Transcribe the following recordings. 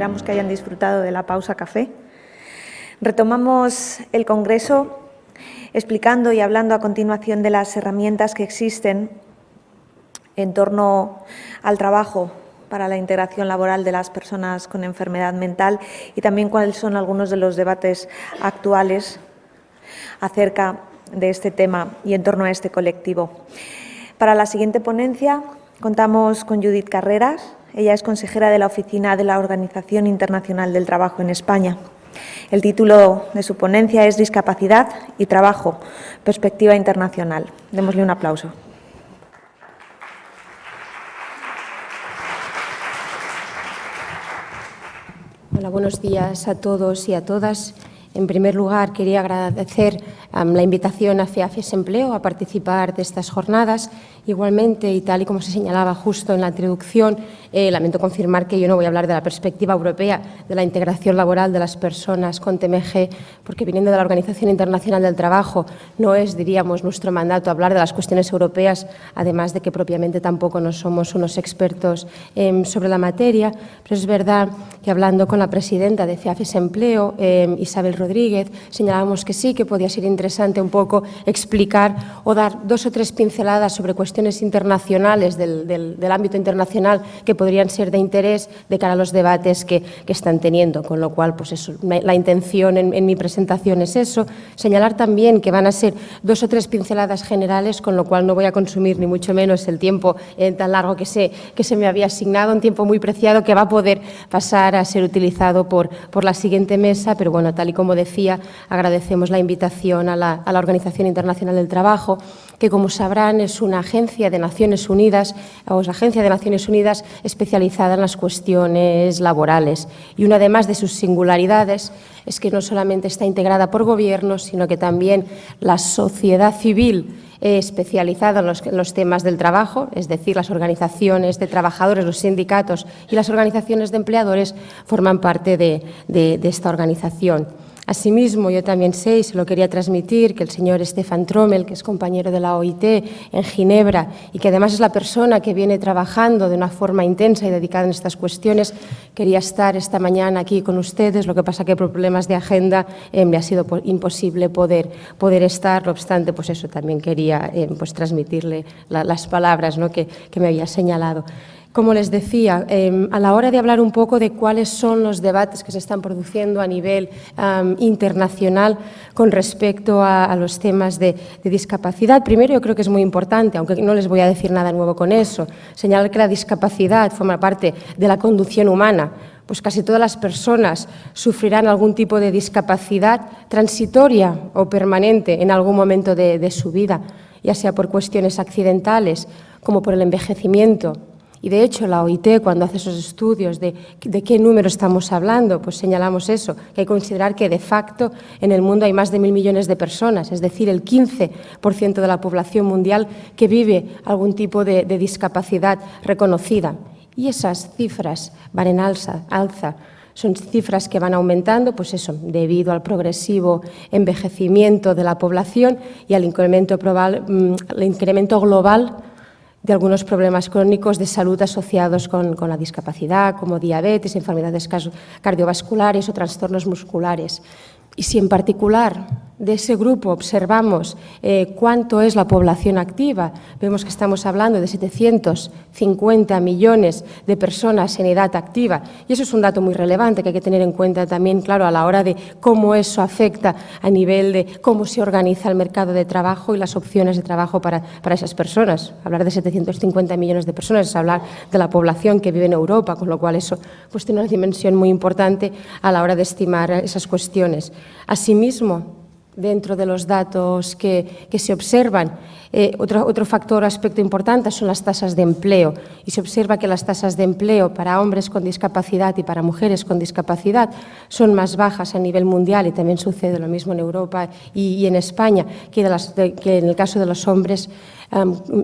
Esperamos que hayan disfrutado de la pausa café. Retomamos el Congreso explicando y hablando a continuación de las herramientas que existen en torno al trabajo para la integración laboral de las personas con enfermedad mental y también cuáles son algunos de los debates actuales acerca de este tema y en torno a este colectivo. Para la siguiente ponencia contamos con Judith Carreras. Ella es consejera de la Oficina de la Organización Internacional del Trabajo en España. El título de su ponencia es Discapacidad y Trabajo, Perspectiva Internacional. Démosle un aplauso. Hola, buenos días a todos y a todas. En primer lugar, quería agradecer la invitación a FEAFES Empleo a participar de estas jornadas. Igualmente, y tal y como se señalaba justo en la introducción, lamento confirmar que yo no voy a hablar de la perspectiva europea de la integración laboral de las personas con TMG, porque viniendo de la Organización Internacional del Trabajo no es, diríamos, nuestro mandato hablar de las cuestiones europeas, además de que propiamente tampoco no somos unos expertos sobre la materia, pero es verdad que hablando con la presidenta de FEAFES Empleo, Isabel Rodríguez, señalábamos que sí, que podía ser interesante un poco explicar o dar 2 o 3 pinceladas sobre cuestiones internacionales del ámbito internacional que podrían ser de interés de cara a los debates que están teniendo, con lo cual pues eso, la intención en mi presentación es eso, señalar también que van a ser 2 o 3 pinceladas generales, con lo cual no voy a consumir ni mucho menos el tiempo tan largo que se me había asignado, un tiempo muy preciado que va a poder pasar a ser utilizado por la siguiente mesa, pero bueno, tal y como decía, agradecemos la invitación a la Organización Internacional del Trabajo, que como sabrán es una agencia de Naciones Unidas, o es la agencia de Naciones Unidas especializada en las cuestiones laborales. Y una además de sus singularidades es que no solamente está integrada por gobiernos, sino que también la sociedad civil especializada en los temas del trabajo, es decir, las organizaciones de trabajadores, los sindicatos y las organizaciones de empleadores forman parte de esta organización. Asimismo, yo también sé, y se lo quería transmitir, que el señor Stefan Trommel, que es compañero de la OIT en Ginebra y que además es la persona que viene trabajando de una forma intensa y dedicada en estas cuestiones, quería estar esta mañana aquí con ustedes, lo que pasa que por problemas de agenda me ha sido imposible poder estar, no obstante, pues eso también quería pues transmitirle las palabras, ¿no?, que me había señalado. Como les decía, a la hora de hablar un poco de cuáles son los debates que se están produciendo a nivel internacional con respecto a los temas de discapacidad, primero yo creo que es muy importante, aunque no les voy a decir nada nuevo con eso, señalar que la discapacidad forma parte de la conducción humana. Pues casi todas las personas sufrirán algún tipo de discapacidad transitoria o permanente en algún momento de su vida, ya sea por cuestiones accidentales como por el envejecimiento. Y, de hecho, la OIT, cuando hace esos estudios de qué número estamos hablando, pues señalamos eso, que hay que considerar que, de facto, en el mundo hay más de 1.000 millones de personas, es decir, el 15% de la población mundial que vive algún tipo de discapacidad reconocida. Y esas cifras van en alza. Son cifras que van aumentando, pues eso, debido al progresivo envejecimiento de la población y al incremento global de algunos problemas crónicos de salud asociados con la discapacidad, como diabetes, enfermedades cardiovasculares o trastornos musculares. Y si en particular de ese grupo observamos cuánto es la población activa, vemos que estamos hablando de 750 millones de personas en edad activa. Y eso es un dato muy relevante que hay que tener en cuenta también, claro, a la hora de cómo eso afecta a nivel de cómo se organiza el mercado de trabajo y las opciones de trabajo para esas personas. Hablar de 750 millones de personas es hablar de la población que vive en Europa, con lo cual eso pues tiene una dimensión muy importante a la hora de estimar esas cuestiones. Asimismo, dentro de los datos que se observan, otro factor o aspecto importante son las tasas de empleo. Y se observa que las tasas de empleo para hombres con discapacidad y para mujeres con discapacidad son más bajas a nivel mundial, y también sucede lo mismo en Europa y en España, que en el caso de los hombres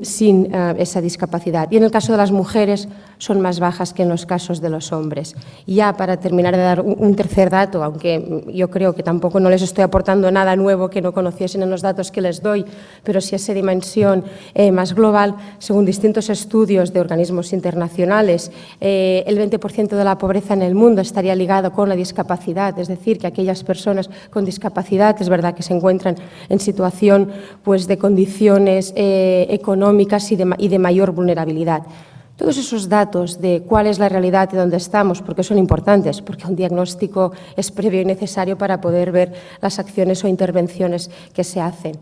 sin esa discapacidad. Y en el caso de las mujeres, son más bajas que en los casos de los hombres. Y ya para terminar de dar un tercer dato, aunque yo creo que tampoco no les estoy aportando nada nuevo que no conociesen en los datos que les doy, pero sí esa dimensión más global, según distintos estudios de organismos internacionales, el 20% de la pobreza en el mundo estaría ligado con la discapacidad, es decir, que aquellas personas con discapacidad es verdad que se encuentran en situación pues, de condiciones económicas y de mayor vulnerabilidad. Todos esos datos de cuál es la realidad y dónde estamos, porque son importantes, porque un diagnóstico es previo y necesario para poder ver las acciones o intervenciones que se hacen.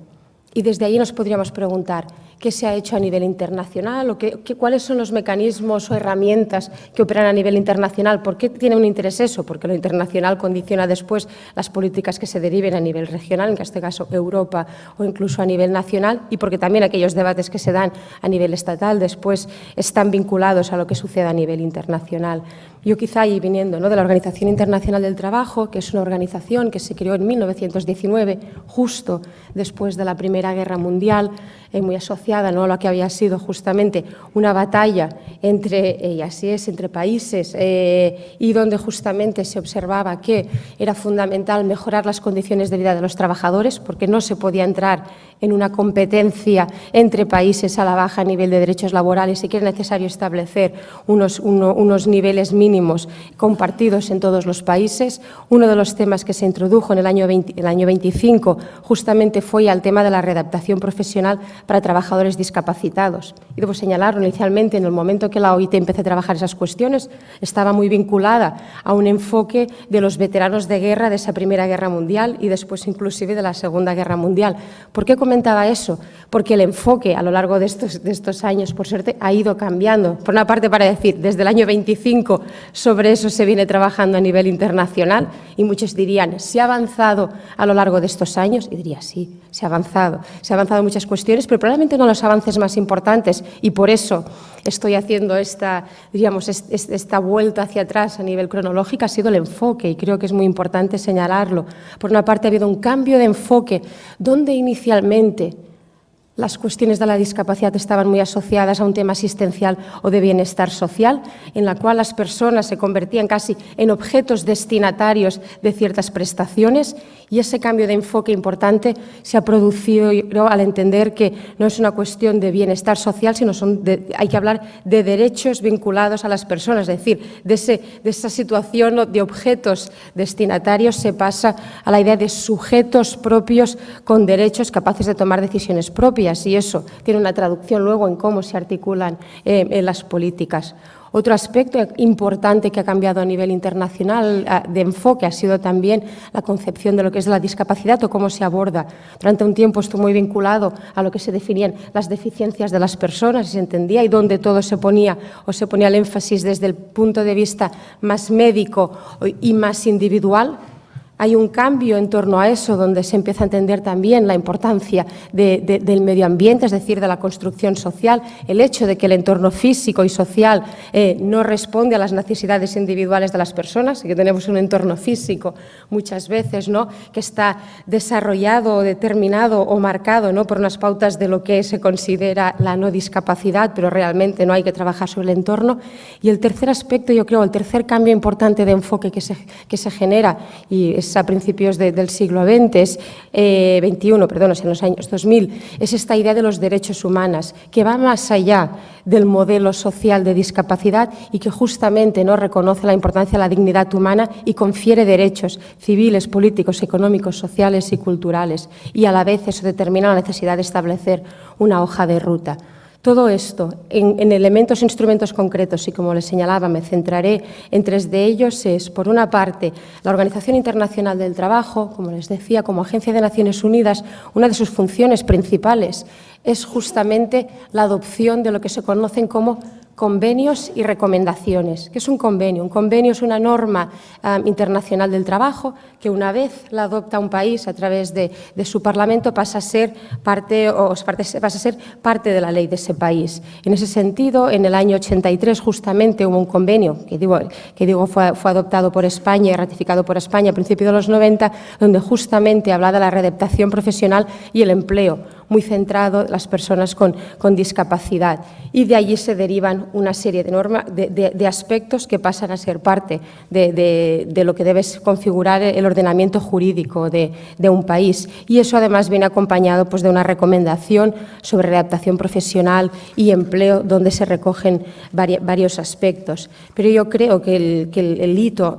Y desde ahí nos podríamos preguntar qué se ha hecho a nivel internacional o cuáles son los mecanismos o herramientas que operan a nivel internacional. ¿Por qué tiene un interés eso? Porque lo internacional condiciona después las políticas que se deriven a nivel regional, en este caso Europa o incluso a nivel nacional, y porque también aquellos debates que se dan a nivel estatal después están vinculados a lo que sucede a nivel internacional. Yo quizá, y viniendo de la Organización Internacional del Trabajo, que es una organización que se creó en 1919, justo después de la Primera Guerra Mundial, muy asociada a lo que había sido justamente una batalla entre países y donde justamente se observaba que era fundamental mejorar las condiciones de vida de los trabajadores, porque no se podía entrar en una competencia entre países a la baja a nivel de derechos laborales y que era necesario establecer unos niveles mínimos compartidos en todos los países. Uno de los temas que se introdujo en el año 25 justamente fue al tema de la readaptación profesional para trabajadores discapacitados. Y debo señalarlo, inicialmente, en el momento que la OIT empezó a trabajar esas cuestiones, estaba muy vinculada a un enfoque de los veteranos de guerra de esa Primera Guerra Mundial y después inclusive de la Segunda Guerra Mundial. ¿Por qué comentaba eso? Porque el enfoque a lo largo de estos años, por suerte, ha ido cambiando. Por una parte, para decir, desde el año 25 sobre eso se viene trabajando a nivel internacional y muchos dirían, ¿se ha avanzado a lo largo de estos años? Y diría, sí, se ha avanzado. Se ha avanzado en muchas cuestiones, pero probablemente no los avances más importantes y por eso estoy haciendo esta vuelta hacia atrás a nivel cronológico, ha sido el enfoque y creo que es muy importante señalarlo. Por una parte ha habido un cambio de enfoque donde inicialmente las cuestiones de la discapacidad estaban muy asociadas a un tema asistencial o de bienestar social, en la cual las personas se convertían casi en objetos destinatarios de ciertas prestaciones y ese cambio de enfoque importante se ha producido al entender que no es una cuestión de bienestar social, sino hay que hablar de derechos vinculados a las personas, es decir, de esa situación de objetos destinatarios se pasa a la idea de sujetos propios con derechos capaces de tomar decisiones propias. Y eso tiene una traducción luego en cómo se articulan las políticas. Otro aspecto importante que ha cambiado a nivel internacional de enfoque ha sido también la concepción de lo que es la discapacidad o cómo se aborda. Durante un tiempo estuvo muy vinculado a lo que se definían las deficiencias de las personas y se entendía y donde todo se ponía el énfasis desde el punto de vista más médico y más individual. Hay un cambio en torno a eso donde se empieza a entender también la importancia del medio ambiente, es decir, de la construcción social, el hecho de que el entorno físico y social no responde a las necesidades individuales de las personas, que tenemos un entorno físico muchas veces que está desarrollado o determinado o marcado por unas pautas de lo que se considera la no discapacidad, pero realmente no hay que trabajar sobre el entorno. Y el tercer aspecto, yo creo, el tercer cambio importante de enfoque que se genera y es a principios del siglo XX, en los años 2000, es esta idea de los derechos humanos, que va más allá del modelo social de discapacidad y que justamente no reconoce la importancia de la dignidad humana y confiere derechos civiles, políticos, económicos, sociales y culturales. Y a la vez eso determina la necesidad de establecer una hoja de ruta. Todo esto en elementos e instrumentos concretos y, como les señalaba, me centraré en tres de ellos. Es, por una parte, la Organización Internacional del Trabajo, como les decía, como agencia de Naciones Unidas, una de sus funciones principales es justamente la adopción de lo que se conocen como convenios y recomendaciones. ¿Qué es un convenio? Un convenio es una norma internacional del trabajo que una vez la adopta un país a través de su Parlamento pasa a ser parte de la ley de ese país. En ese sentido, en el año 83 justamente hubo un convenio que fue adoptado por España y ratificado por España a principios de los 90, donde justamente habla de la readaptación profesional y el empleo. muy centrado en las personas con discapacidad. Y de allí se derivan una serie de aspectos que pasan a ser parte de lo que debe configurar el ordenamiento jurídico de un país. Y eso además viene acompañado pues, de una recomendación sobre readaptación profesional y empleo, donde se recogen varios aspectos. Pero yo creo que el hito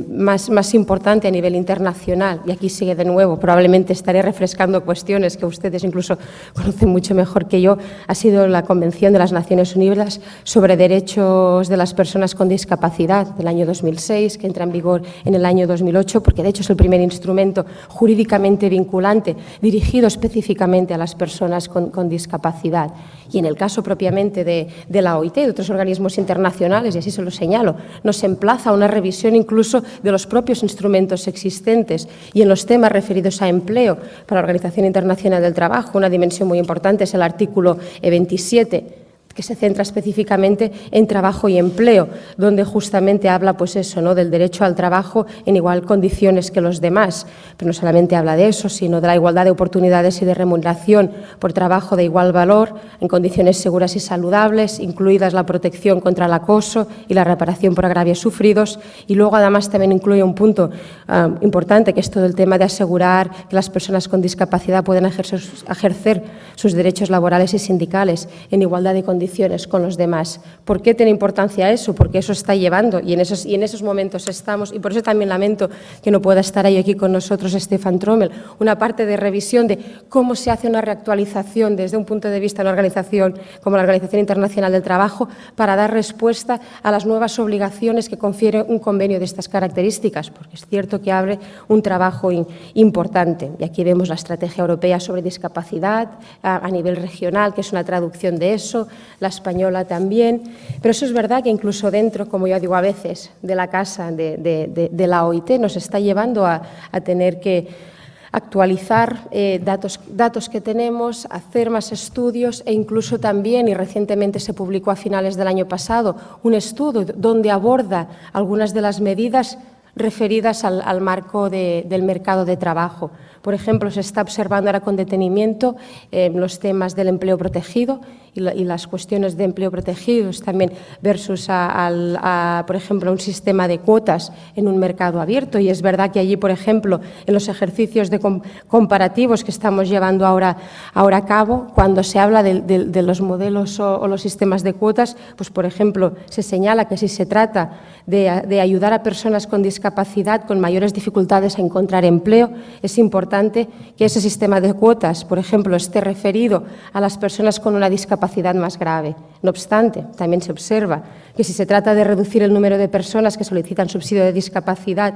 más importante a nivel internacional, y aquí sigue de nuevo, probablemente estaré refrescando cuestiones que ustedes incluso conocen mucho mejor que yo, ha sido la Convención de las Naciones Unidas sobre Derechos de las Personas con Discapacidad del año 2006, que entra en vigor en el año 2008, porque de hecho es el primer instrumento jurídicamente vinculante dirigido específicamente a las personas con discapacidad. Y en el caso propiamente de la OIT y de otros organismos internacionales, y así se lo señalo, nos emplaza a una revisión incluso de los propios instrumentos existentes. Y en los temas referidos a empleo para la Organización Internacional del Trabajo, una dimensión muy importante es el artículo 27, que se centra específicamente en trabajo y empleo, donde justamente habla pues eso, ¿no? del derecho al trabajo en igual condiciones que los demás. Pero no solamente habla de eso, sino de la igualdad de oportunidades y de remuneración por trabajo de igual valor, en condiciones seguras y saludables, incluidas la protección contra el acoso y la reparación por agravios sufridos. Y luego además también incluye un punto importante, que es todo el tema de asegurar que las personas con discapacidad puedan ejercer sus derechos laborales y sindicales en igualdad de condiciones con los demás. ¿Por qué tiene importancia eso? Porque eso está llevando, y en esos momentos estamos, y por eso también lamento que no pueda estar ahí aquí con nosotros Stefan Trommel, una parte de revisión de cómo se hace una reactualización desde un punto de vista de una organización como la Organización Internacional del Trabajo para dar respuesta a las nuevas obligaciones que confiere un convenio de estas características, porque es cierto que abre un trabajo importante. Y aquí vemos la Estrategia Europea sobre Discapacidad a nivel regional, que es una traducción de eso, la española también, pero eso es verdad que incluso dentro, como yo digo a veces, de la casa de la OIT nos está llevando a tener que actualizar datos que tenemos, hacer más estudios e incluso también, y recientemente se publicó a finales del año pasado, un estudio donde aborda algunas de las medidas referidas al marco del mercado de trabajo. Por ejemplo, se está observando ahora con detenimiento los temas del empleo protegido y las cuestiones de empleo protegido también versus, por ejemplo, un sistema de cuotas en un mercado abierto. Y es verdad que allí, por ejemplo, en los ejercicios comparativos que estamos llevando ahora a cabo, cuando se habla de los modelos o los sistemas de cuotas, pues, por ejemplo, se señala que si se trata de ayudar a personas con discapacidad con mayores dificultades a encontrar empleo, es importante que ese sistema de cuotas, por ejemplo, esté referido a las personas con una discapacidad más grave. No obstante, también se observa que si se trata de reducir el número de personas que solicitan subsidio de discapacidad,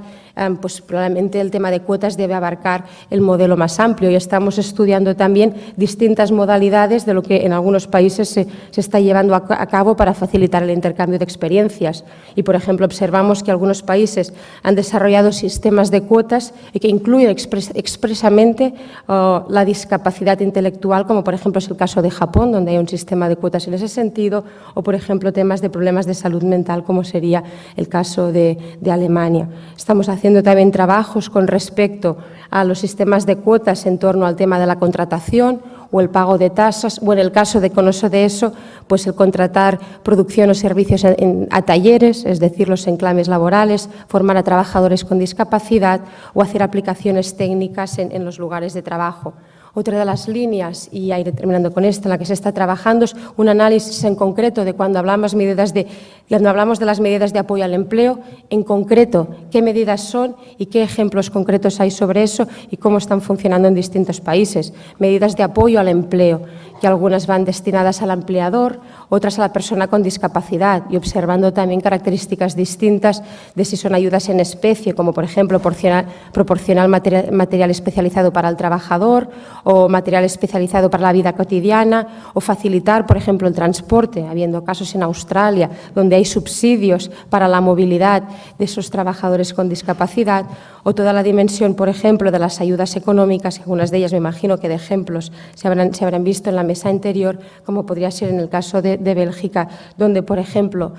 pues probablemente el tema de cuotas debe abarcar el modelo más amplio, y estamos estudiando también distintas modalidades de lo que en algunos países se está llevando a cabo para facilitar el intercambio de experiencias. Y, por ejemplo, observamos que algunos países han desarrollado sistemas de cuotas que incluyen expresamente la discapacidad intelectual, como por ejemplo es el caso de Japón, donde hay un sistema de cuotas en ese sentido, o por ejemplo temas de problemas de salud mental, como sería el caso de Alemania. Estamos haciendo también trabajos con respecto a los sistemas de cuotas en torno al tema de la contratación o el pago de tasas, o en el caso de conocer de eso, pues el contratar producción o servicios a talleres, es decir, los enclaves laborales, formar a trabajadores con discapacidad o hacer aplicaciones técnicas en los lugares de trabajo. Otra de las líneas, y ya iré terminando con esta, en la que se está trabajando, es un análisis en concreto de cuando hablamos de las medidas de apoyo al empleo, en concreto qué medidas son y qué ejemplos concretos hay sobre eso y cómo están funcionando en distintos países. Medidas de apoyo al empleo, que algunas van destinadas al empleador, otras a la persona con discapacidad, y observando también características distintas de si son ayudas en especie, como por ejemplo proporcionar material especializado para el trabajador o material especializado para la vida cotidiana, o facilitar, por ejemplo, el transporte, habiendo casos en Australia donde hay subsidios para la movilidad de esos trabajadores con discapacidad, o toda la dimensión, por ejemplo, de las ayudas económicas, que algunas de ellas me imagino que de ejemplos se habrán visto en la mesa anterior, como podría ser en el caso de Bélgica, donde, por ejemplo,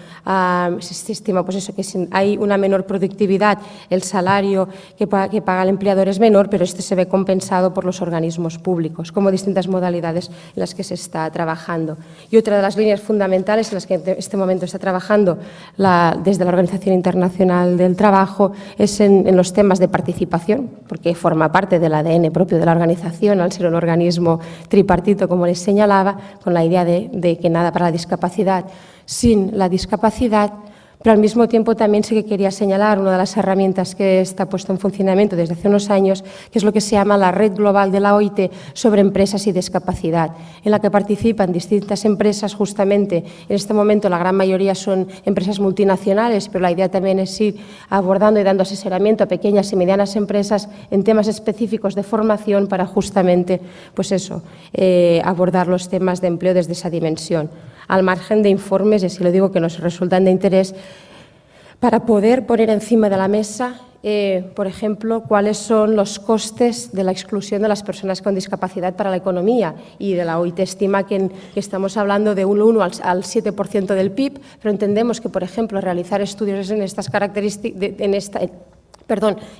se estima pues eso, que si hay una menor productividad, el salario que paga el empleador es menor, pero este se ve compensado por los organismos organismos públicos, como distintas modalidades en las que se está trabajando. Y otra de las líneas fundamentales en las que en este momento está trabajando desde la Organización Internacional del Trabajo es en los temas de participación, porque forma parte del ADN propio de la organización, al ser un organismo tripartito, como les señalaba, con la idea de que nada para la discapacidad sin la discapacidad. Pero al mismo tiempo también sí que quería señalar una de las herramientas que está puesta en funcionamiento desde hace unos años, que es lo que se llama la Red Global de la OIT sobre empresas y discapacidad, en la que participan distintas empresas. Justamente en este momento la gran mayoría son empresas multinacionales, pero la idea también es ir abordando y dando asesoramiento a pequeñas y medianas empresas en temas específicos de formación para justamente abordar los temas de empleo desde esa dimensión, al margen de informes, y así lo digo, que nos resultan de interés, para poder poner encima de la mesa, por ejemplo, cuáles son los costes de la exclusión de las personas con discapacidad para la economía. Y de la OIT estima que estamos hablando de un 1 al 7% del PIB, pero entendemos que, por ejemplo, realizar estudios en estas características,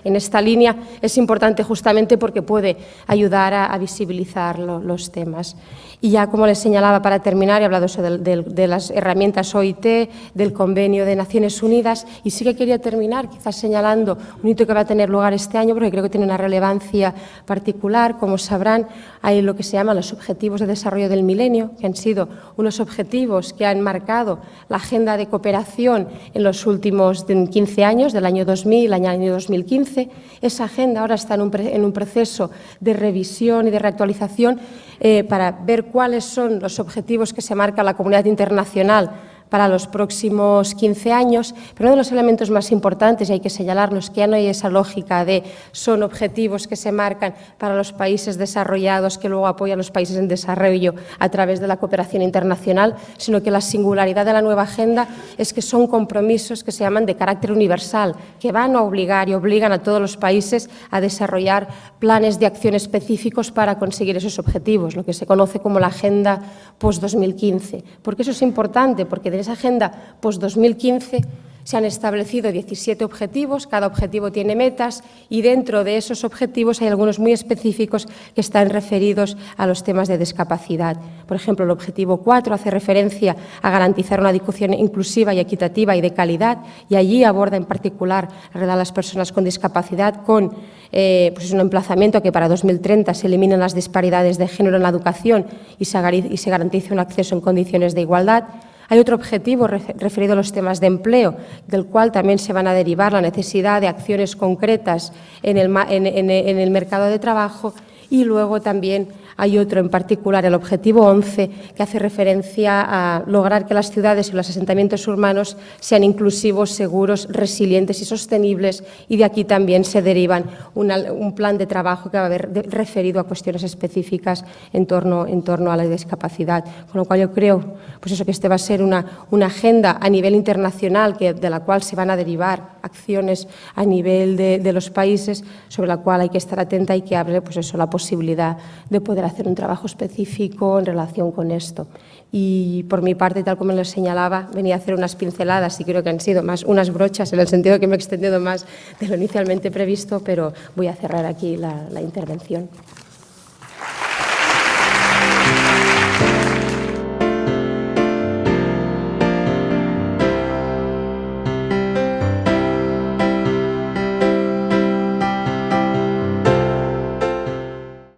en esta línea es importante justamente porque puede ayudar a visibilizar los temas. Y ya, como les señalaba, para terminar, he hablado de las herramientas OIT, del Convenio de Naciones Unidas, y sí que quería terminar quizás señalando un hito que va a tener lugar este año, porque creo que tiene una relevancia particular. Como sabrán, hay lo que se llama los Objetivos de Desarrollo del Milenio, que han sido unos objetivos que han marcado la agenda de cooperación en los últimos 15 años, del año 2000 al año 2015. Esa agenda ahora está en un proceso de revisión y de reactualización para ver cuáles son los objetivos que se marca la comunidad internacional para los próximos 15 años, pero uno de los elementos más importantes, y hay que señalarnos que ya no hay esa lógica de son objetivos que se marcan para los países desarrollados que luego apoyan a los países en desarrollo a través de la cooperación internacional, sino que la singularidad de la nueva agenda es que son compromisos que se llaman de carácter universal, que van a obligar y obligan a todos los países a desarrollar planes de acción específicos para conseguir esos objetivos, lo que se conoce como la Agenda post-2015. ¿Por qué eso es importante? Porque en esa agenda post-2015 se han establecido 17 objetivos, cada objetivo tiene metas y dentro de esos objetivos hay algunos muy específicos que están referidos a los temas de discapacidad. Por ejemplo, el objetivo 4 hace referencia a garantizar una educación inclusiva y equitativa y de calidad, y allí aborda en particular la realidad de las personas con discapacidad con un emplazamiento a que para 2030 se eliminen las disparidades de género en la educación y se garantice un acceso en condiciones de igualdad. Hay otro objetivo referido a los temas de empleo, del cual también se van a derivar la necesidad de acciones concretas en el mercado de trabajo, y luego también hay otro en particular, el objetivo 11, que hace referencia a lograr que las ciudades y los asentamientos urbanos sean inclusivos, seguros, resilientes y sostenibles, y de aquí también se derivan un plan de trabajo que va a haber referido a cuestiones específicas en torno a la discapacidad. Con lo cual yo creo que este va a ser una agenda a nivel internacional de la cual se van a derivar acciones a nivel de los países, sobre la cual hay que estar atenta y que abre la posibilidad de poder hacer un trabajo específico en relación con esto. Y por mi parte, tal como les señalaba, venía a hacer unas pinceladas y creo que han sido más unas brochas en el sentido que me he extendido más de lo inicialmente previsto, pero voy a cerrar aquí la intervención.